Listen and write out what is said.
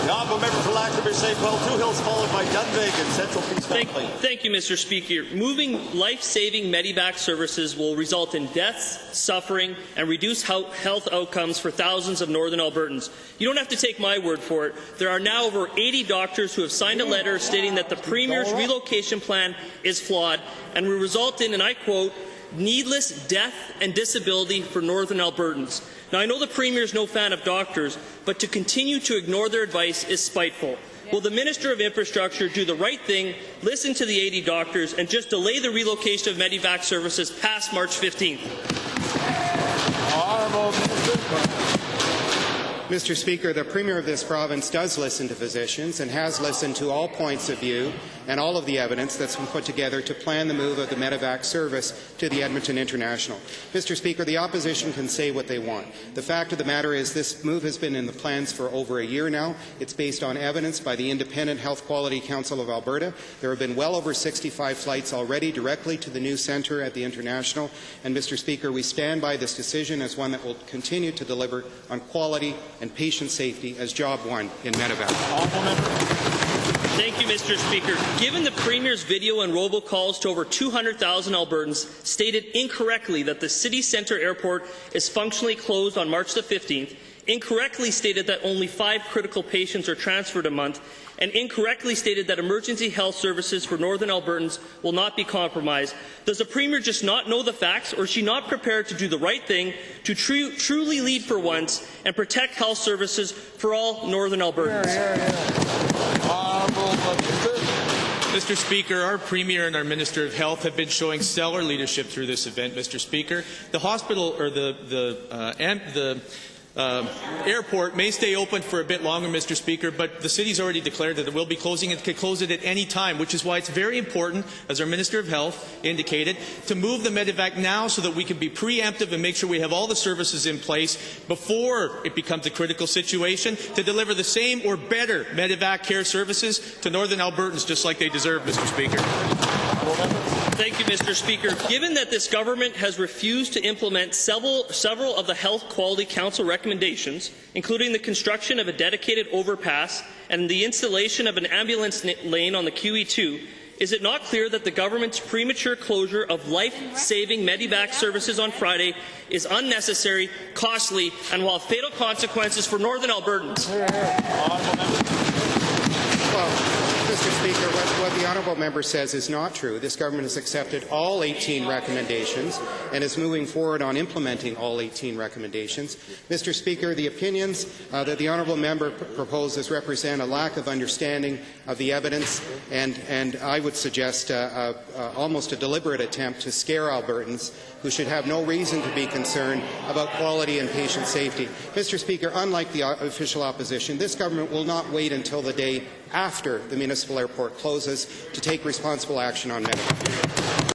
The honourable member for Lac-River St. Paul, Two Hills, followed by Dunvegan and Central Peace Valley. Thank you, Mr. Speaker. Moving life-saving Medevac services will result in deaths, suffering, and reduced health outcomes for thousands of Northern Albertans. You don't have to take my word for it. There are now over 80 doctors who have signed a letter stating that the Premier's relocation plan is flawed and will result in, and I quote, needless death and disability for Northern Albertans. Now, I know the Premier is no fan of doctors, but to continue to ignore their advice is spiteful. Will the Minister of Infrastructure do the right thing, listen to the 80 doctors, and just delay the relocation of Medevac services past March 15th? Mr. Speaker, the Premier of this province does listen to physicians and has listened to all points of view and all of the evidence that's been put together to plan the move of the Medevac service to the Edmonton International. Mr. Speaker, the opposition can say what they want. The fact of the matter is this move has been in the plans for over a year now. It's based on evidence by the Independent Health Quality Council of Alberta. There have been well over 65 flights already directly to the new centre at the International. And, Mr. Speaker, we stand by this decision as one that will continue to deliver on quality and patient safety as job one in Medevac. Thank you, Mr. Speaker. Given the Premier's video and robocalls to over 200,000 Albertans stated incorrectly that the city centre airport is functionally closed on March the 15th, incorrectly stated that only 5 critical patients are transferred a month, and incorrectly stated that emergency health services for Northern Albertans will not be compromised. Does the Premier just not know the facts, or is she not prepared to do the right thing to truly lead for once and protect health services for all Northern Albertans? Mr. Speaker, our Premier and our Minister of Health have been showing stellar leadership through this event, Mr. Speaker. The hospital, or the airport may stay open for a bit longer, Mr. Speaker, but the city's already declared that it will be closing. It could close it at any time, which is why it's very important, as our Minister of Health indicated, to move the Medevac now so that we can be preemptive and make sure we have all the services in place before it becomes a critical situation to deliver the same or better Medevac care services to Northern Albertans, just like they deserve, Mr. Speaker. Thank you, Mr. Speaker. Given that this government has refused to implement several of the Health Quality Council recommendations, including the construction of a dedicated overpass and the installation of an ambulance lane on the QE2, is it not clear that the government's premature closure of life-saving Medevac services on Friday is unnecessary, costly, and will have fatal consequences for Northern Albertans? Well, Mr. Speaker, what the honourable member says is not true. This government has accepted all 18 recommendations and is moving forward on implementing all 18 recommendations. Mr. Speaker, the opinions that the honourable member proposes represent a lack of understanding of the evidence and I would suggest almost a deliberate attempt to scare Albertans who should have no reason to be concerned about quality and patient safety. Mr. Speaker, unlike the official opposition, this government will not wait until the day after the municipal airport closes to take responsible action on Medevac.